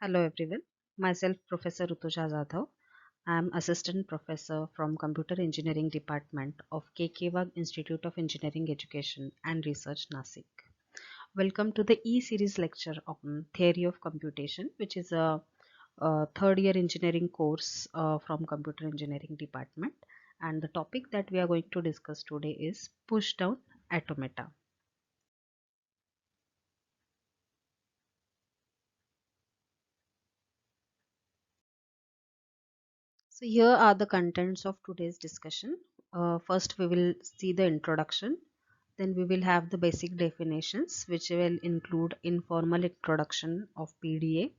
Hello everyone, myself Professor Rutuja Jadhav. I am Assistant Professor from Computer Engineering Department of KK Institute of Engineering Education and Research, Nasik. Welcome to the E-Series lecture on Theory of Computation, which is a third year engineering course from Computer Engineering Department. And the topic that we are going to discuss today is Pushdown Automata. So here are the contents of today's discussion. First, we will see the introduction. Then we will have the basic definitions, which will include informal introduction of PDA,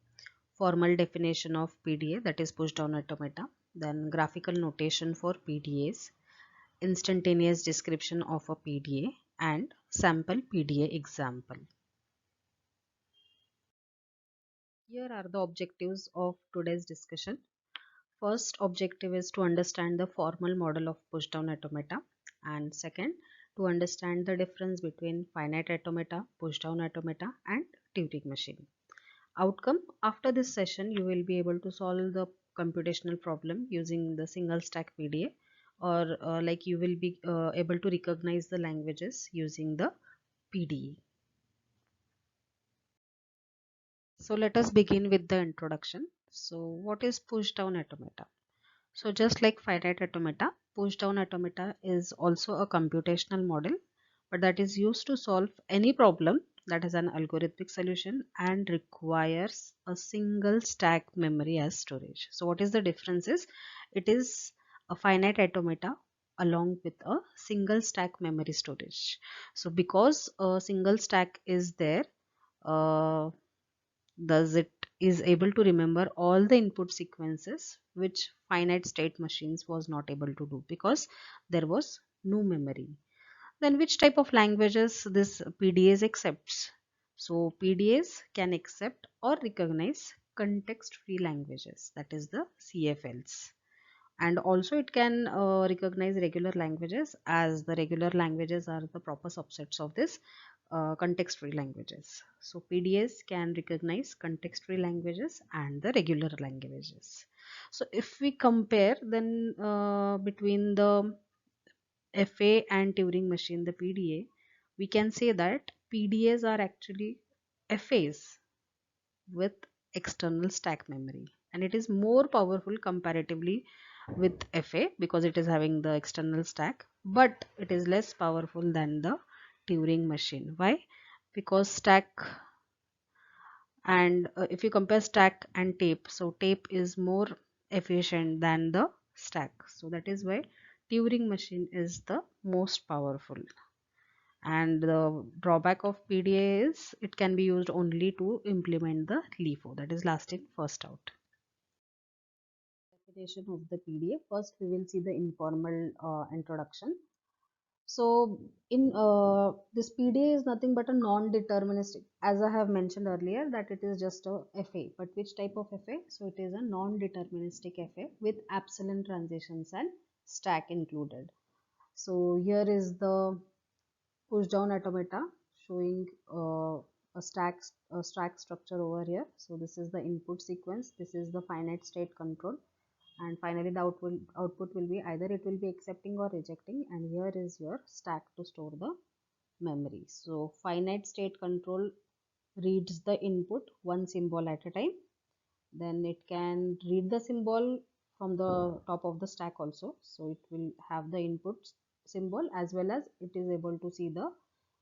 formal definition of PDA, that is push-down automata, then graphical notation for PDAs, instantaneous description of a PDA, and sample PDA example. Here are the objectives of today's discussion. First objective is to understand the formal model of pushdown automata, and second, to understand the difference between finite automata, pushdown automata, and Turing machine. Outcome: after this session, you will be able to solve the computational problem using the single stack PDA, or like you will be able to recognize the languages using the PDE. So let us begin with the introduction. So what is pushdown automata? So just like finite automata, push-down automata is also a computational model, but that is used to solve any problem that has an algorithmic solution and requires a single stack memory as storage. So what is the difference is, it is a finite automata along with a single stack memory storage. So because a single stack is there, uh, thus it is able to remember all the input sequences which finite state machines was not able to do because there was no memory. Then which type of languages this PDAs accepts? So PDAs can accept or recognize context free languages, that is the CFLs, and also it can recognize regular languages, as the regular languages are the proper subsets of this context free languages. So PDAs can recognize context free languages and the regular languages. So if we compare then between the FA and Turing machine, the PDA, we can say that PDAs are actually FAs with external stack memory, and it is more powerful comparatively with FA because it is having the external stack, but it is less powerful than the Turing machine. Why? Because stack and if you compare stack and tape, so tape is more efficient than the stack, so that is why Turing machine is the most powerful. And the drawback of PDA is it can be used only to implement the LIFO, that is last in first out. Definition of the PDA. First we will see the informal introduction. So in this PDA is nothing but a non-deterministic, as I have mentioned earlier that it is just a FA, but which type of FA? So it is a non-deterministic FA with epsilon transitions and stack included. So here is the push down automata showing a stack structure over here. So this is the input sequence, this is the finite state control, and finally the output will be either it will be accepting or rejecting, and here is your stack to store the memory. So finite state control reads the input one symbol at a time, then it can read the symbol from the top of the stack also, so it will have the input symbol as well as it is able to see the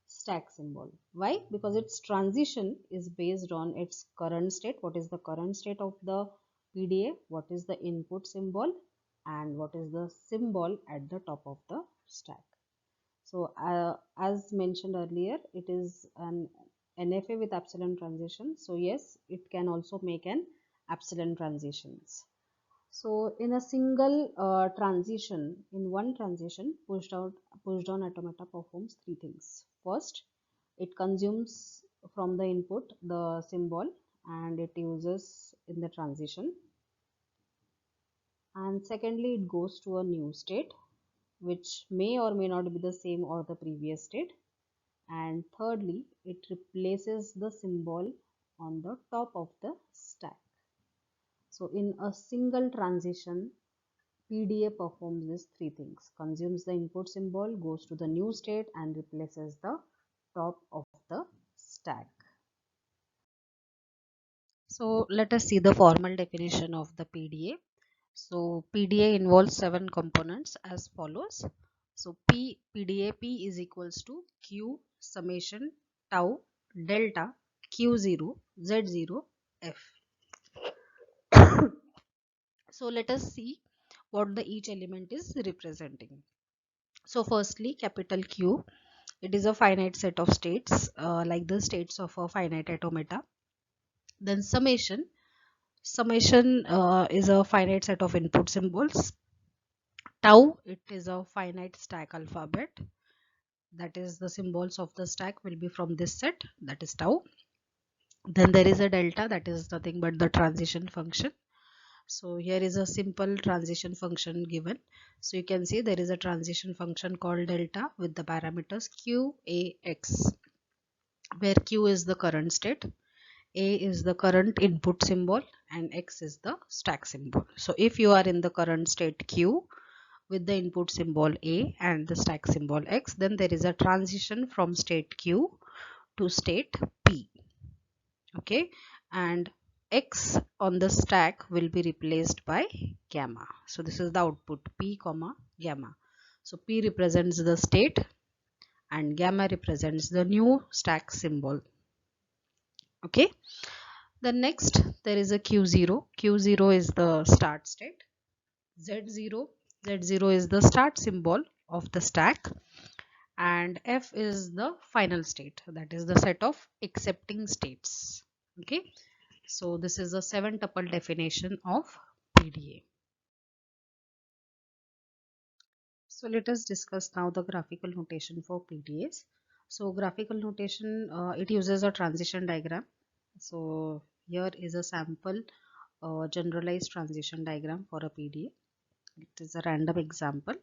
stack symbol. Why? Because its transition is based on its current state. What is the current state of the PDA, what is the input symbol, and what is the symbol at the top of the stack. So as mentioned earlier, it is an NFA with epsilon transition. So yes, it can also make an epsilon transitions. So in a single transition, in one transition, push down automata performs three things. First, it consumes from the input the symbol and it uses in the transition. And secondly, it goes to a new state which may or may not be the same or the previous state. And thirdly, it replaces the symbol on the top of the stack. So in a single transition, PDA performs these three things: consumes the input symbol, goes to the new state, and replaces the top of the stack. So let us see the formal definition of the PDA. So PDA involves 7 components as follows. So PDA P is equals to Q summation tau delta Q0 Z0 F. So let us see what the each element is representing. So firstly, capital Q, it is a finite set of states like the states of a finite automata. Then summation is a finite set of input symbols. Tau, it is a finite stack alphabet, that is the symbols of the stack will be from this set, that is tau. Then there is a delta, that is nothing but the transition function. So here is a simple transition function given. So you can see there is a transition function called delta with the parameters q, a, x, where q is the current state, a is the current input symbol, and x is the stack symbol. So if you are in the current state q with the input symbol a and the stack symbol x, then there is a transition from state q to state p. Okay, and x on the stack will be replaced by gamma. So this is the output p comma gamma. So p represents the state and gamma represents the new stack symbol. Okay, then next there is a q0. Q0 is the start state. Z0 is the start symbol of the stack, and F is the final state, that is the set of accepting states. Okay, so this is a 7 tuple definition of PDA. So let us discuss now the graphical notation for PDAs. So graphical notation, it uses a transition diagram. So here is a sample generalized transition diagram for a PDA. It is a random example.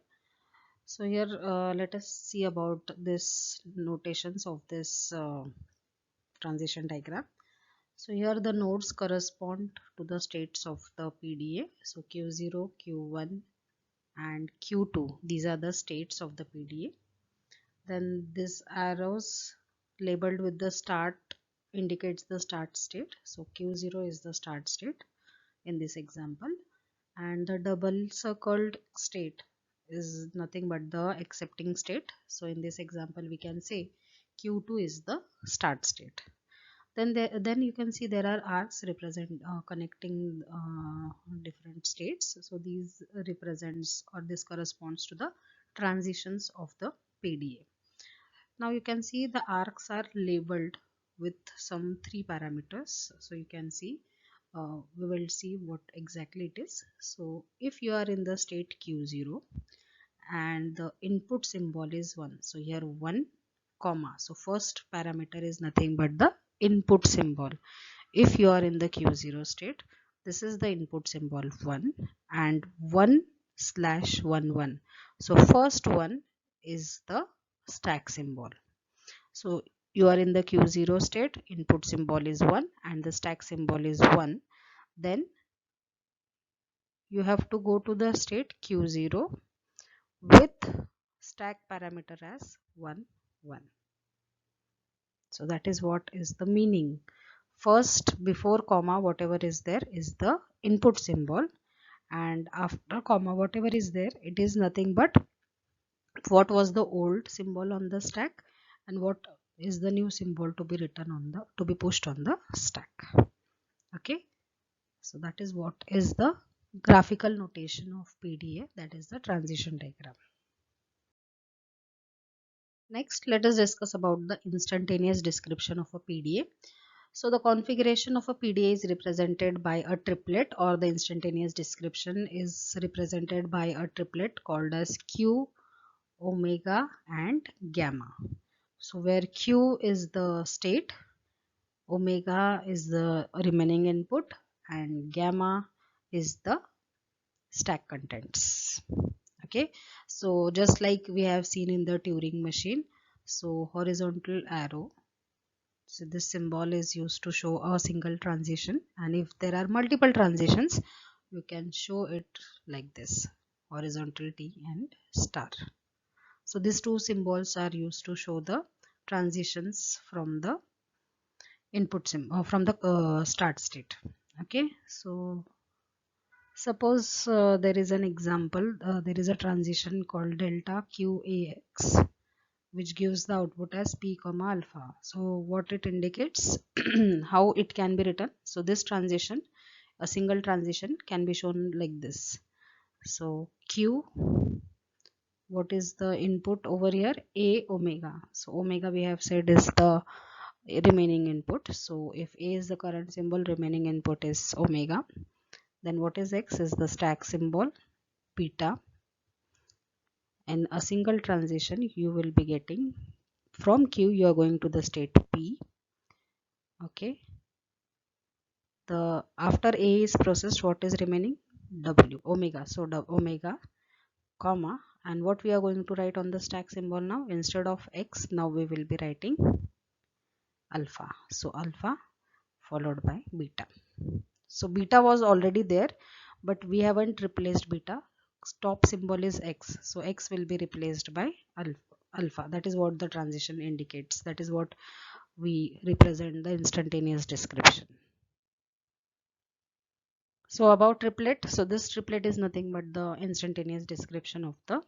So here let us see about this notations of this transition diagram. So here the nodes correspond to the states of the PDA. So Q0, Q1 and Q2, these are the states of the PDA. Then this arrows labeled with the start indicates the start state. So Q0 is the start state in this example, and the double circled state is nothing but the accepting state. So in this example we can say Q2 is the start state. Then you can see there are arcs represent connecting different states. So these represents, or this corresponds to the transitions of the PDA. Now you can see the arcs are labeled with some 3 parameters. So you can see we will see what exactly it is. So if you are in the state Q0 and the input symbol is 1, so here 1 comma, so first parameter is nothing but the input symbol. If you are in the Q0 state, this is the input symbol 1 and 1/11. So first one is the stack symbol. So you are in the Q0 state, input symbol is 1 and the stack symbol is 1. Then you have to go to the state Q0 with stack parameter as 1, 1. So that is what is the meaning. First, before comma, whatever is there is the input symbol, and after comma, whatever is there, it is nothing but what was the old symbol on the stack and what is the new symbol to be written on the, to be pushed on the stack. Okay, so that is what is the graphical notation of PDA, that is the transition diagram. Next, let us discuss about the instantaneous description of a PDA. So the configuration of a PDA is represented by a triplet, or the instantaneous description is represented by a triplet called as Q, omega and gamma. So where Q is the state, omega is the remaining input, and gamma is the stack contents. Okay, so just like we have seen in the Turing machine, so horizontal arrow So this symbol is used to show a single transition, and if there are multiple transitions, you can show it like this: horizontal T and star. So these two symbols are used to show the transitions from the from the start state. Okay, so suppose there is an example, there is a transition called delta QAX, which gives the output as p comma alpha. So what it indicates, how it can be written. So this transition, a single transition, can be shown like this. So Q, what is the input over here? A omega. So omega we have said is the remaining input. So if A is the current symbol, remaining input is omega. Then what is X? Is the stack symbol, beta. And a single transition you will be getting from Q, you are going to the state P. Okay, the after A is processed, what is remaining? W, omega. So omega comma, and what we are going to write on the stack symbol now, instead of X, now we will be writing alpha. So alpha followed by beta. So beta was already there, but we haven't replaced beta. Top symbol is X, so X will be replaced by alpha. That is what the transition indicates. That is what we represent the instantaneous description. So about triplet, so this triplet is nothing but the instantaneous description of the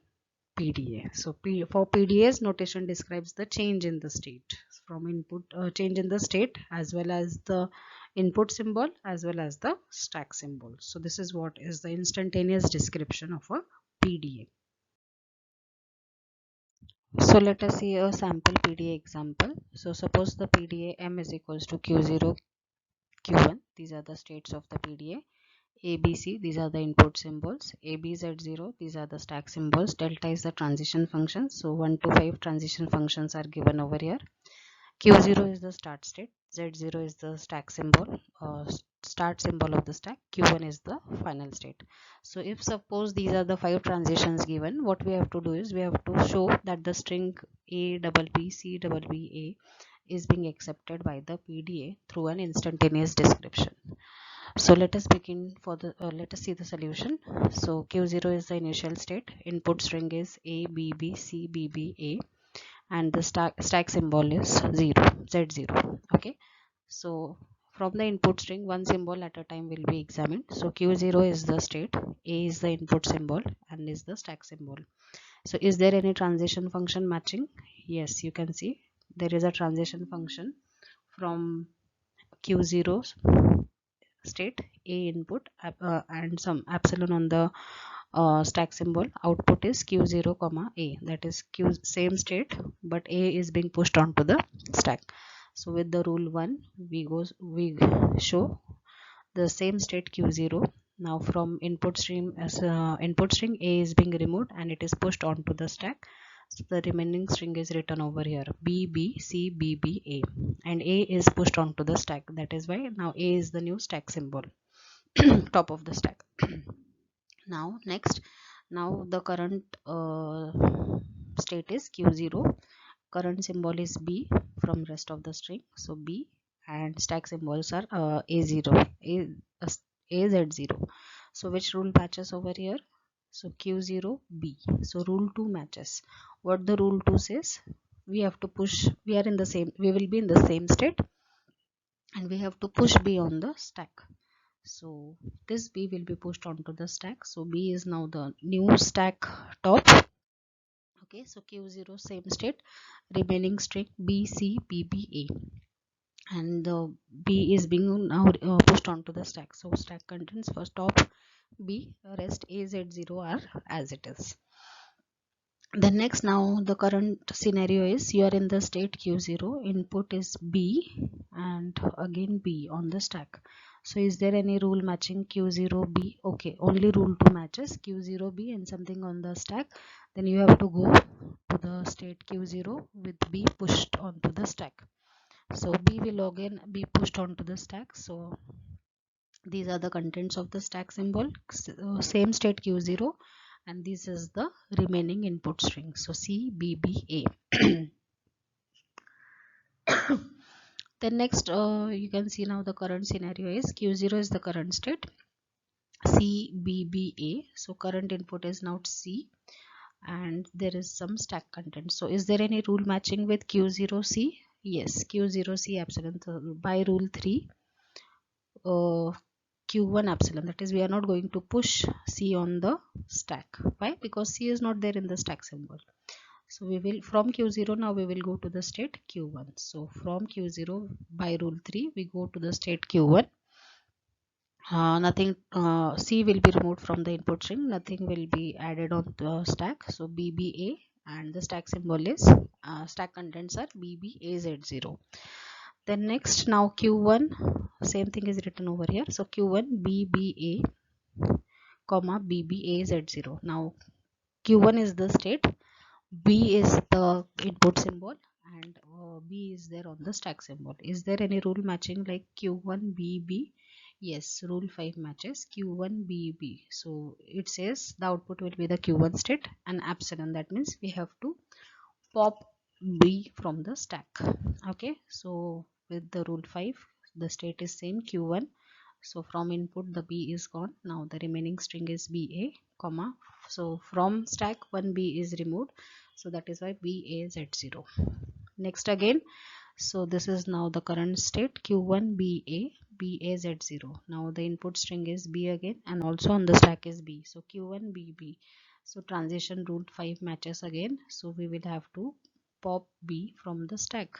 PDA. So for PDA's notation describes the change in the state from input, change in the state, as well as the input symbol, as well as the stack symbol. So this is what is the instantaneous description of a PDA. So let us see a sample PDA example. So suppose the PDA M is equals to Q0, Q1. These are the states of the PDA. A, B, C, these are the input symbols. A, B, Z, 0, these are the stack symbols. Delta is the transition function. So 1 to 5 transition functions are given over here. Q0 is the start state. Z0 is the stack symbol, start symbol of the stack. Q1 is the final state. So if suppose these are the 5 transitions given, what we have to do is we have to show that the string A, double B, C, double B, A is being accepted by the PDA through an instantaneous description. So let us begin for the let us see the solution. So Q0 is the initial state, input string is A, B, B, C, B, B, A, and the stack symbol is 0, Z0. Okay, so from the input string, one symbol at a time will be examined. So Q0 is the state, A is the input symbol, and is the stack symbol. So is there any transition function matching? Yes, you can see there is a transition function from Q0 state, A input, and some epsilon on the stack symbol. Output is Q0 comma A, that is Q same state, but A is being pushed onto the stack. So with the rule 1, we show the same state Q0. Now from input stream, as input string A is being removed and it is pushed onto the stack. So the remaining string is written over here, B, B, C, B, B, A, and A is pushed onto the stack. That is why now A is the new stack symbol, top of the stack. Now next, now the current state is Q0. Current symbol is B from rest of the string. So B, and stack symbols are A0, AZ0. So which rule matches over here? So Q0, B. So rule 2 matches. What the rule 2 says? We have to push, we will be in the same state, and we have to push B on the stack. So this B will be pushed onto the stack. So B is now the new stack top. Okay, so Q0 same state, remaining string B, C, B, B, A, and the B is being now pushed onto the stack. So stack contains first top B, rest A, Z0 are as it is. Then next, now the current scenario is you are in the state Q0, input is B and again B on the stack. So is there any rule matching Q0 B? Okay, only rule 2 matches, Q0 B and something on the stack. Then you have to go to the state Q0 with B pushed onto the stack. So B will again be pushed onto the stack. So these are the contents of the stack symbol, same state Q0, and this is the remaining input string. So C, B, B, A. Then next, you can see now the current scenario is Q0 is the current state, C, B, B, A. So current input is now C, and there is some stack content. So is there any rule matching with Q0C? Yes, Q0C epsilon. So by rule 3, Q1 epsilon, that is we are not going to push C on the stack. Why? Because C is not there in the stack symbol. So we will, from Q0 now we will go to the state Q1. So from Q0 by rule 3 we go to the state Q1. Nothing, C will be removed from the input string, nothing will be added on the stack. So BBA, and the stack symbol is stack contents are BBAZ0. Then next, now Q1, same thing is written over here. So Q1 BBA comma BBAZ0. Now Q1 is the state, B is the input symbol, and B is there on the stack symbol. Is there any rule matching like Q1 BB? Yes, rule 5 matches Q1 BB. So it says the output will be the Q1 state and epsilon. That means we have to pop B from the stack. Okay, so with the rule 5, the state is same Q1. So from input the B is gone. Now the remaining string is BA, comma. So from stack 1B is removed. So that is why BA Z0. Next again. So this is now the current state Q1 BA, BA Z0. Now the input string is B again, and also on the stack is B. So Q1 BB. So transition rule 5 matches again. So we will have to pop B from the stack.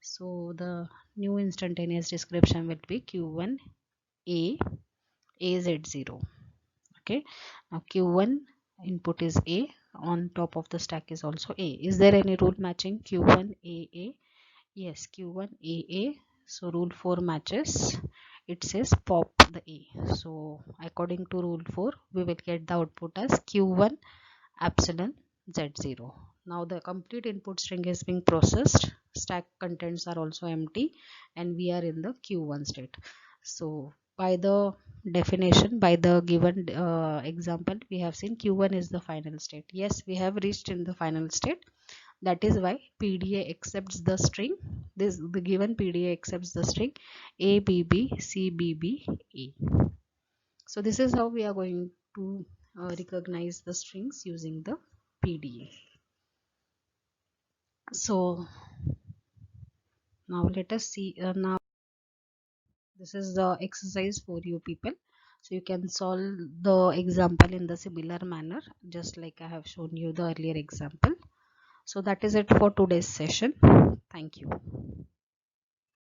So the new instantaneous description will be Q1 A, AZ0. Okay, now Q1 input is A, on top of the stack is also A. Is there any rule matching Q1 AA? Yes, Q1 AA. So rule 4 matches. It says pop the A. So according to rule 4, we will get the output as Q1 epsilon Z0. Now the complete input string is being processed. Stack contents are also empty, and we are in the Q1 state. So by the definition, by the given example, we have seen Q1 is the final state. Yes, we have reached in the final state. That is why PDA accepts the string. The given PDA accepts the string ABBCBBA. So this is how we are going to recognize the strings using the PDA. So now let us see. Now this is the exercise for you people. So you can solve the example in the similar manner, just like I have shown you the earlier example. So that is it for today's session. Thank you.